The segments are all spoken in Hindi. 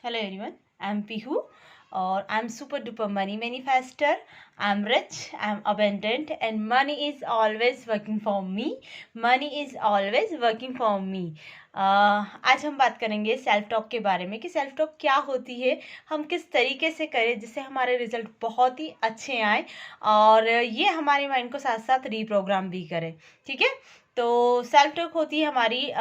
Hello everyone, I'm Pihu or I'm super duper money manifester. I'm rich, I'm abundant and money is always working for me. Money is always working for me. आज हम बात करेंगे सेल्फ टॉक के बारे में कि सेल्फ टॉक क्या होती है, हम किस तरीके से करें जिससे हमारे रिजल्ट बहुत ही अच्छे आए और ये हमारे माइंड को साथ साथ रीप्रोग्राम भी करे। ठीक है, तो सेल्फ टॉक होती है हमारी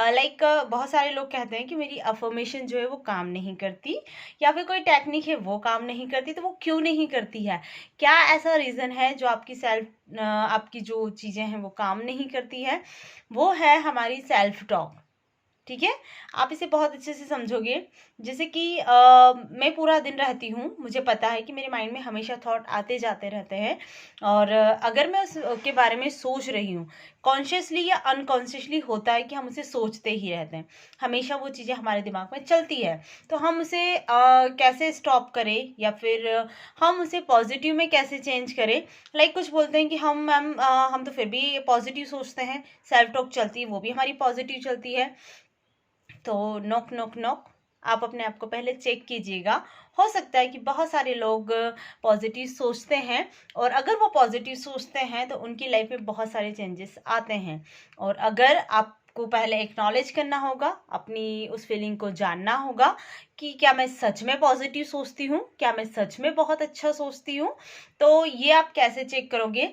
बहुत सारे लोग कहते हैं कि मेरी अफर्मेशन जो है वो काम नहीं करती या फिर कोई टेक्निक है वो काम नहीं करती, तो वो क्यों नहीं करती है, क्या ऐसा रीज़न है जो आपकी जो चीज़ें हैं वो काम नहीं करती है। वो है हमारी सेल्फ टॉक। ठीक है, आप इसे बहुत अच्छे से समझोगे। जैसे कि मैं पूरा दिन रहती हूँ, मुझे पता है कि मेरे माइंड में हमेशा थॉट आते जाते रहते हैं और अगर मैं उसके बारे में सोच रही हूँ, कॉन्शियसली या अनकॉन्शियसली होता है कि हम उसे सोचते ही रहते हैं, हमेशा वो चीज़ें हमारे दिमाग में चलती है। तो हम उसे कैसे स्टॉप करें या फिर हम उसे पॉजिटिव में कैसे चेंज करें। कुछ बोलते हैं कि हम तो फिर भी पॉजिटिव सोचते हैं, सेल्फ टॉक चलती है वो भी हमारी पॉजिटिव चलती है। तो नॉक नॉक नॉक, आप अपने आप को पहले चेक कीजिएगा। हो सकता है कि बहुत सारे लोग पॉजिटिव सोचते हैं और अगर वो पॉजिटिव सोचते हैं तो उनकी लाइफ में बहुत सारे चेंजेस आते हैं। और अगर आपको पहले एक्नॉलेज करना होगा, अपनी उस फीलिंग को जानना होगा कि क्या मैं सच में पॉजिटिव सोचती हूँ, क्या मैं सच में बहुत अच्छा सोचती हूँ। तो ये आप कैसे चेक करोगे?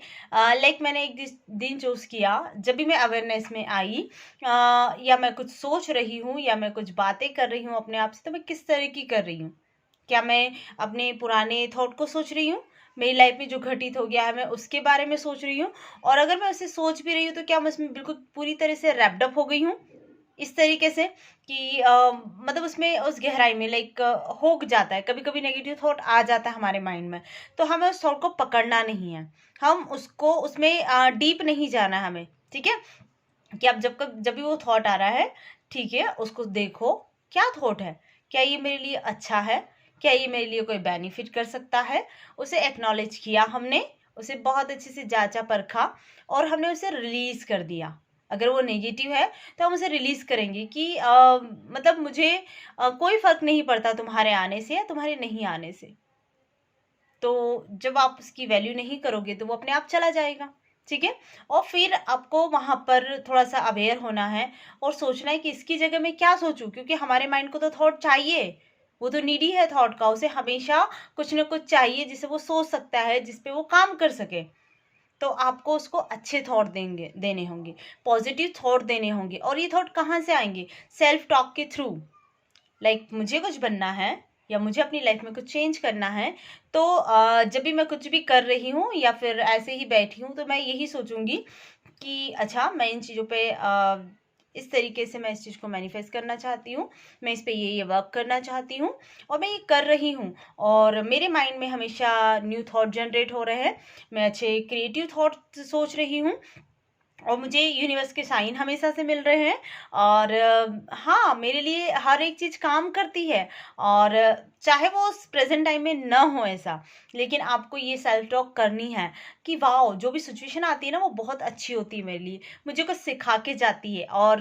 मैंने एक दिन चूज़ किया, जब भी मैं अवेयरनेस में आई या मैं कुछ सोच रही हूँ या मैं कुछ बातें कर रही हूँ अपने आप से, तो मैं किस तरह की कर रही हूँ। क्या मैं अपने पुराने थॉट को सोच रही हूँ, मेरी लाइफ में जो घटित हो गया है मैं उसके बारे में सोच रही हूँ, और अगर मैं उसे सोच भी रही हूँ तो क्या मैं उसमें बिल्कुल पूरी तरह से रैप्ड अप हो गई हूँ इस तरीके से कि मतलब उसमें उस गहराई में हो जाता है। कभी कभी नेगेटिव थॉट आ जाता है हमारे माइंड में, तो हमें उस थॉट को पकड़ना नहीं है, हम उसको उसमें डीप नहीं जाना है हमें। ठीक है, कि आप जब भी वो थॉट आ रहा है, ठीक है, उसको देखो क्या थॉट है, क्या ये मेरे लिए अच्छा है, क्या ये मेरे लिए कोई बेनिफिट कर सकता है। उसे एक्नॉलेज किया हमने, उसे बहुत अच्छे से जांचा परखा और हमने उसे रिलीज कर दिया। अगर वो नेगेटिव है तो हम उसे रिलीज करेंगे कि मतलब मुझे कोई फर्क नहीं पड़ता तुम्हारे आने से या तुम्हारे नहीं आने से। तो जब आप उसकी वैल्यू नहीं करोगे तो वो अपने आप चला जाएगा। ठीक है, और फिर आपको वहां पर थोड़ा सा अवेयर होना है और सोचना है कि इसकी जगह मैं क्या सोचूं, क्योंकि हमारे माइंड को तो थॉट चाहिए, वो तो नीडी है थॉट का, उसे हमेशा कुछ ना कुछ चाहिए जिसे वो सोच सकता है, जिसपे वो काम कर सके। तो आपको उसको अच्छे थॉट देने होंगे, पॉजिटिव थॉट देने होंगे। और ये थॉट कहाँ से आएंगे? सेल्फ टॉक के थ्रू। मुझे कुछ बनना है या मुझे अपनी लाइफ में कुछ चेंज करना है, तो जब भी मैं कुछ भी कर रही हूँ या फिर ऐसे ही बैठी हूँ तो मैं यही सोचूंगी कि अच्छा, मैं इन चीज़ों पे इस तरीके से मैं इस चीज़ को मैनिफेस्ट करना चाहती हूँ, मैं इस पे ये वर्क करना चाहती हूँ और मैं ये कर रही हूँ। और मेरे माइंड में हमेशा न्यू थॉट जनरेट हो रहे हैं, मैं अच्छे क्रिएटिव थॉट सोच रही हूँ और मुझे यूनिवर्स के साइन हमेशा से मिल रहे हैं। और हाँ, मेरे लिए हर एक चीज़ काम करती है और चाहे वो उस प्रेजेंट टाइम में न हो ऐसा, लेकिन आपको ये सेल्फ टॉक करनी है कि वाह, जो भी सिचुएशन आती है ना वो बहुत अच्छी होती है मेरे लिए, मुझे कुछ सिखा के जाती है। और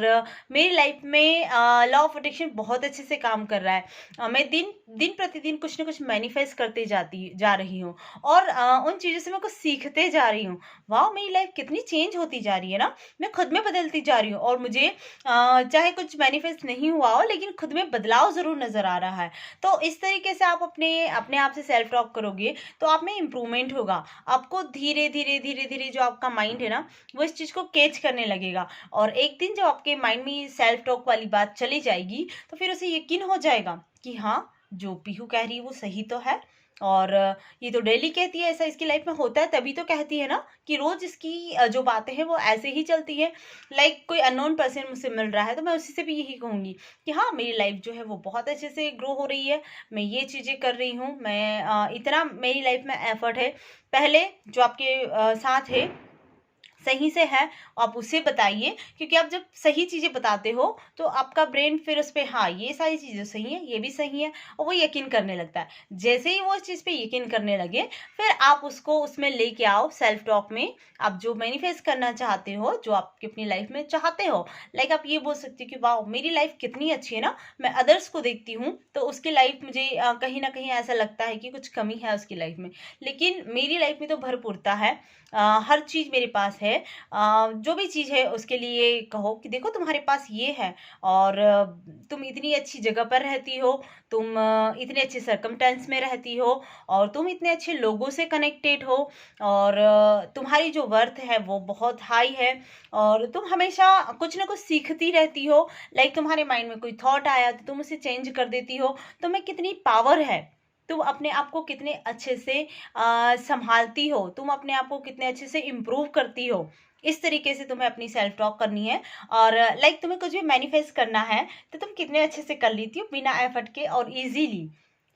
मेरी लाइफ में लॉ ऑफ अट्रैक्शन बहुत अच्छे से काम कर रहा है। मैं दिन दिन प्रतिदिन कुछ ना कुछ मैनिफेस्ट करते जा रही हूँ और उन चीज़ों से मैं कुछ सीखते जा रही हूँ। वाह, मेरी लाइफ कितनी चेंज होती जा रही है ना, मैं खुद में बदलती जा रही हूँ और मुझे चाहे कुछ मैनिफेस्ट नहीं हुआ हो लेकिन खुद में बदलाव जरूर नजर आ रहा है। तो इस तरीके से आप अपने अपने आप से सेल्फ टॉक करोगे तो आप में इम्प्रूवमेंट होगा। आपको धीरे धीरे धीरे धीरे जो आपका माइंड है ना वो इस चीज को कैच करने लगेगा और एक दिन जब आपके माइंड में सेल्फ टॉक वाली बात चली जाएगी तो फिर उसे यकीन हो जाएगा कि हाँ, जो पीहू कह रही है वो सही तो है। और ये तो डेली कहती है, ऐसा इसकी लाइफ में होता है तभी तो कहती है ना कि रोज इसकी जो बातें हैं वो ऐसे ही चलती है। कोई अननोन पर्सन मुझसे मिल रहा है तो मैं उसी से भी यही कहूंगी कि हाँ, मेरी लाइफ जो है वो बहुत अच्छे से ग्रो हो रही है, मैं ये चीजें कर रही हूँ, मैं इतना मेरी लाइफ में एफर्ट है। पहले जो आपके साथ है सही से है आप उसे बताइए, क्योंकि आप जब सही चीज़ें बताते हो तो आपका ब्रेन फिर उस पर, हाँ ये सारी चीज़ें सही है, ये भी सही है, और वो यकीन करने लगता है। जैसे ही वो उस चीज़ पे यकीन करने लगे, फिर आप उसको उसमें लेके आओ सेल्फ टॉक में। आप जो मैनिफेस्ट करना चाहते हो, जो आप अपनी लाइफ में चाहते हो, लाइक आप ये बोल सकते हो कि वाह मेरी लाइफ कितनी अच्छी है ना, मैं अदर्स को देखती हूँ तो उसकी लाइफ मुझे कहीं ना कहीं ऐसा लगता है कि कुछ कमी है उसकी लाइफ में, लेकिन मेरी लाइफ में तो भरपूरता है। हर चीज़ मेरे पास है। जो भी चीज़ है उसके लिए कहो कि देखो तुम्हारे पास ये है, और तुम इतनी अच्छी जगह पर रहती हो, तुम इतने अच्छे सर्कमटेंस में रहती हो, और तुम इतने अच्छे लोगों से कनेक्टेड हो, और तुम्हारी जो वर्थ है वो बहुत हाई है, और तुम हमेशा कुछ ना कुछ सीखती रहती हो। लाइक तुम्हारे माइंड में कोई थॉट आया तो तुम उसे चेंज कर देती हो। तुम्हें कितनी पावर है, तुम अपने आप को कितने अच्छे से संभालती हो, तुम अपने आप को कितने अच्छे से इम्प्रूव करती हो। इस तरीके से तुम्हें अपनी सेल्फ टॉक करनी है। और लाइक तुम्हें कुछ भी मैनिफेस्ट करना है तो तुम कितने अच्छे से कर लेती हो बिना एफर्ट के और इजीली,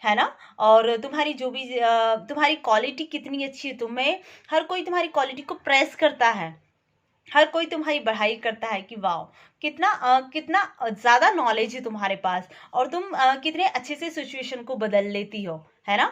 है ना। और तुम्हारी जो भी तुम्हारी क्वालिटी कितनी अच्छी है, तुम्हें हर कोई तुम्हारी क्वालिटी को प्रेस करता है, हर कोई तुम्हारी बढ़ाई करता है कि वाह कितना ज़्यादा नॉलेज है तुम्हारे पास, और तुम कितने अच्छे से सिचुएशन को बदल लेती हो, है ना।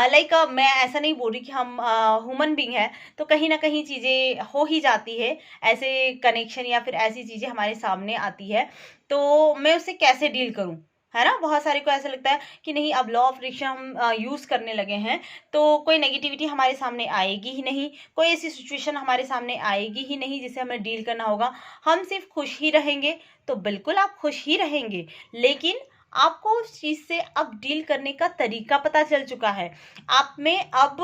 लाइक मैं ऐसा नहीं बोल रही कि हम ह्यूमन बीइंग है तो कहीं ना कहीं चीज़ें हो ही जाती है, ऐसे कनेक्शन या फिर ऐसी चीज़ें हमारे सामने आती है, तो मैं उससे कैसे डील करूँ, है ना। बहुत सारे को ऐसा लगता है कि नहीं अब लॉ ऑफ अट्रैक्शन हम यूज़ करने लगे हैं तो कोई नेगेटिविटी हमारे सामने आएगी ही नहीं, कोई ऐसी सिचुएशन हमारे सामने आएगी ही नहीं जिसे हमें डील करना होगा, हम सिर्फ खुश ही रहेंगे। तो बिल्कुल आप खुश ही रहेंगे, लेकिन आपको उस चीज़ से अब डील करने का तरीका पता चल चुका है। आप में अब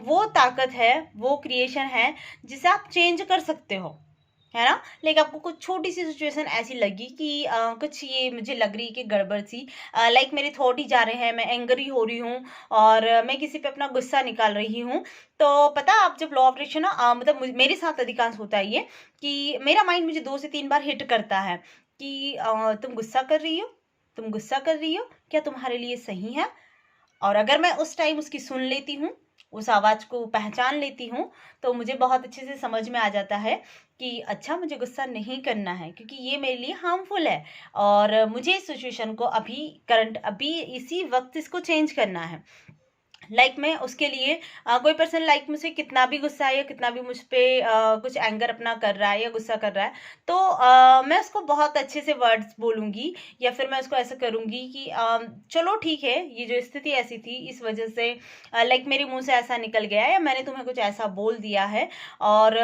वो ताकत है, वो क्रिएशन है जिसे आप चेंज कर सकते हो, है ना। लाइक आपको कुछ छोटी सी सिचुएशन ऐसी लगी कि कुछ ये मुझे लग रही है कि गड़बड़ सी, लाइक मेरे थॉट ही जा रहे हैं, मैं एंग्री हो रही हूँ और मैं किसी पे अपना गुस्सा निकाल रही हूँ। तो पता आप जब लॉ ऑफ अट्रैक्शन ना मतलब मेरे साथ अधिकांश होता है ये कि मेरा माइंड मुझे 2 से 3 बार हिट करता है कि तुम गुस्सा कर रही हो, तुम गुस्सा कर रही हो, क्या तुम्हारे लिए सही है। और अगर मैं उस टाइम उसकी सुन लेती हूँ, उस आवाज़ को पहचान लेती हूँ, तो मुझे बहुत अच्छे से समझ में आ जाता है कि अच्छा मुझे गुस्सा नहीं करना है, क्योंकि ये मेरे लिए हार्मफुल है और मुझे इस सिचुएशन को अभी करंट अभी इसी वक्त इसको चेंज करना है। लाइक मैं उसके लिए कोई पर्सन लाइक मुझसे कितना भी गुस्सा है या कितना भी मुझ पे कुछ एंगर अपना कर रहा है या गुस्सा कर रहा है, तो मैं उसको बहुत अच्छे से वर्ड्स बोलूँगी, या फिर मैं उसको ऐसा करूँगी कि चलो ठीक है, ये जो स्थिति ऐसी थी इस वजह से लाइक मेरे मुंह से ऐसा निकल गया है या मैंने तुम्हें कुछ ऐसा बोल दिया है, और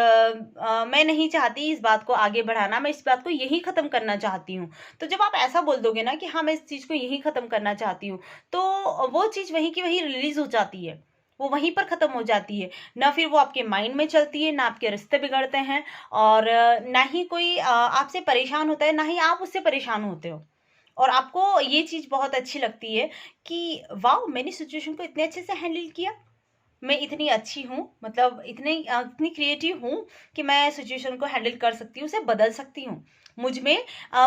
मैं नहीं चाहती इस बात को आगे बढ़ाना, मैं इस बात को यही ख़त्म करना चाहती हूँ। तो जब आप ऐसा बोल दोगे ना कि हाँ मैं इस चीज़ को यही ख़त्म करना चाहती हूँ, तो वो चीज़ वहीं की वहीं रिलीज़ हो जाती है, वो वहीं पर ख़त्म हो जाती है। ना फिर वो आपके माइंड में चलती है, ना आपके रिश्ते बिगड़ते हैं, और ना ही कोई आपसे परेशान होता है, ना ही आप उससे परेशान होते हो। और आपको ये चीज़ बहुत अच्छी लगती है कि वाओ! मैंने सिचुएशन को इतने अच्छे से हैंडल किया। मैं इतनी अच्छी हूँ, मतलब इतनी क्रिएटिव हूँ कि मैं सिचुएशन को हैंडल कर सकती हूँ, उसे बदल सकती हूँ। मुझ में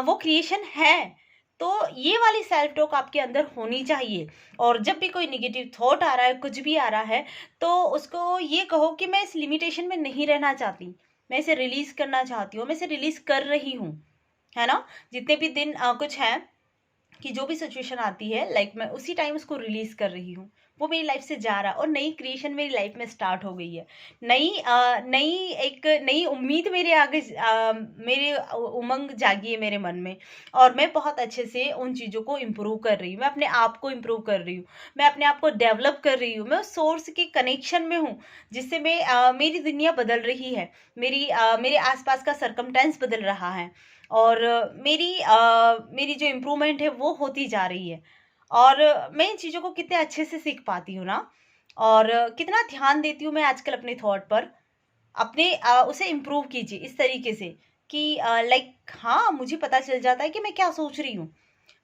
वो क्रिएशन है। तो ये वाली सेल्फ टॉक आपके अंदर होनी चाहिए। और जब भी कोई नेगेटिव थॉट आ रहा है, कुछ भी आ रहा है, तो उसको ये कहो कि मैं इस लिमिटेशन में नहीं रहना चाहती, मैं इसे रिलीज़ करना चाहती हूँ, मैं इसे रिलीज़ कर रही हूँ, है ना? जितने भी दिन कुछ है कि जो भी सिचुएशन आती है लाइक मैं उसी टाइम उसको रिलीज कर रही हूँ, वो मेरी लाइफ से जा रहा है और नई क्रिएशन मेरी लाइफ में स्टार्ट हो गई है। नई एक नई उम्मीद मेरे आगे मेरे उमंग जागी है मेरे मन में, और मैं बहुत अच्छे से उन चीज़ों को इम्प्रूव कर रही हूँ, मैं अपने आप को इम्प्रूव कर रही हूँ, मैं अपने आप को डेवलप कर रही हूँ, मैं उस सोर्स के कनेक्शन में हूँ जिससे मैं मेरी दुनिया बदल रही है, मेरे आसपास का सरकमटेंस बदल रहा है, और मेरी जो इम्प्रूवमेंट है वो होती जा रही है। और मैं इन चीज़ों को कितने अच्छे से सीख पाती हूँ ना, और कितना ध्यान देती हूँ मैं आजकल अपने थॉट पर, अपने उसे इम्प्रूव कीजिए इस तरीके से कि लाइक हाँ मुझे पता चल जाता है कि मैं क्या सोच रही हूँ,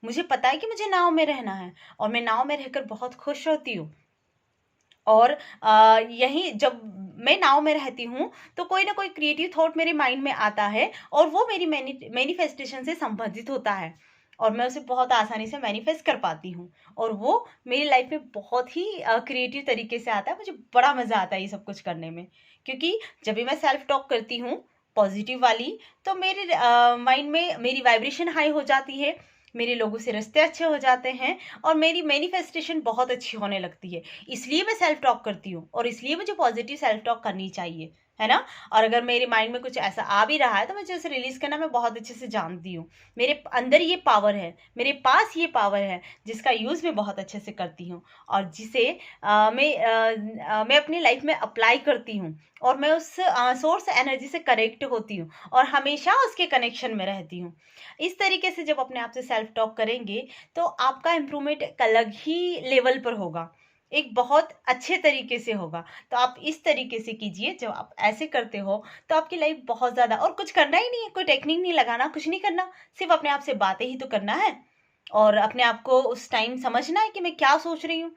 मुझे पता है कि मुझे नाव में रहना है और मैं नाव में रहकर बहुत खुश होती हूँ। और यही जब मैं नाव में रहती हूँ तो कोई ना कोई क्रिएटिव थॉट मेरे माइंड में आता है और वो मेरी मैनिफेस्टेशन से संबंधित होता है। और मैं उसे बहुत आसानी से मैनिफेस्ट कर पाती हूँ, और वो मेरी लाइफ में बहुत ही क्रिएटिव तरीके से आता है। मुझे बड़ा मज़ा आता है ये सब कुछ करने में, क्योंकि जब भी मैं सेल्फ टॉक करती हूँ पॉजिटिव वाली, तो मेरे माइंड में मेरी वाइब्रेशन हाई हो जाती है, मेरे लोगों से रिश्ते अच्छे हो जाते हैं, और मेरी मैनिफेस्टेशन बहुत अच्छी होने लगती है। इसलिए मैं सेल्फ टॉक करती हूँ, और इसलिए मुझे पॉजिटिव सेल्फ टॉक करनी चाहिए, है ना। और अगर मेरे माइंड में कुछ ऐसा आ भी रहा है तो मुझे उसे रिलीज करना मैं बहुत अच्छे से जानती हूँ। मेरे अंदर ये पावर है, मेरे पास ये पावर है, जिसका यूज़ मैं बहुत अच्छे से करती हूँ, और जिसे मैं अपनी लाइफ में अप्लाई करती हूँ, और मैं उस सोर्स एनर्जी से कनेक्ट होती हूँ, और हमेशा उसके कनेक्शन में रहती हूँ। इस तरीके से जब अपने आप से सेल्फ टॉक करेंगे तो आपका इम्प्रूवमेंट एक अलग ही लेवल पर होगा, एक बहुत अच्छे तरीके से होगा। तो आप इस तरीके से कीजिए, जब आप ऐसे करते हो तो आपकी लाइफ बहुत ज़्यादा, और कुछ करना ही नहीं है, कोई टेक्निक नहीं लगाना, कुछ नहीं करना, सिर्फ अपने आप से बातें ही तो करना है, और अपने आप को उस टाइम समझना है कि मैं क्या सोच रही हूँ।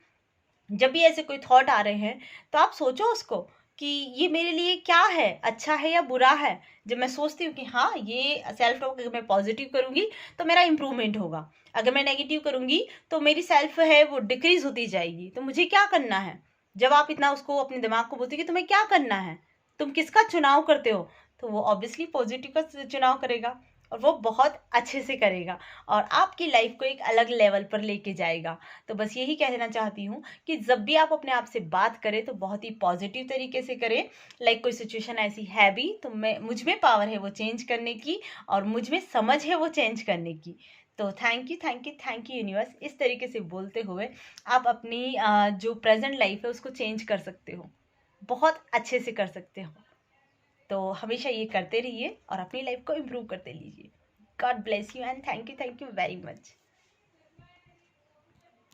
जब भी ऐसे कोई थॉट आ रहे हैं तो आप सोचो उसको कि ये मेरे लिए क्या है, अच्छा है या बुरा है। जब मैं सोचती हूँ कि हाँ, ये सेल्फ टॉक अगर मैं पॉजिटिव करूँगी तो मेरा इम्प्रूवमेंट होगा, अगर मैं नेगेटिव करूँगी तो मेरी सेल्फ है वो डिक्रीज होती जाएगी। तो मुझे क्या करना है, जब आप इतना उसको अपने दिमाग को बोलते हो कि तुम्हें क्या करना है, तुम किसका चुनाव करते हो, तो वो ऑब्वियसली पॉजिटिव का चुनाव करेगा, और वो बहुत अच्छे से करेगा, और आपकी लाइफ को एक अलग लेवल पर लेके जाएगा। तो बस यही कहना चाहती हूँ कि जब भी आप अपने आप से बात करें तो बहुत ही पॉजिटिव तरीके से करें। लाइक कोई सिचुएशन ऐसी है भी तो मैं, मुझ में पावर है वो चेंज करने की, और मुझ में समझ है वो चेंज करने की। तो thank you, thank you, thank you universe. इस तरीके से बोलते हुए आप अपनी जो प्रेजेंट लाइफ है उसको चेंज कर सकते हो, बहुत अच्छे से कर सकते हो। तो हमेशा ये करते रहिए और अपनी लाइफ को इम्प्रूव करते लीजिए। God bless you and thank you very much.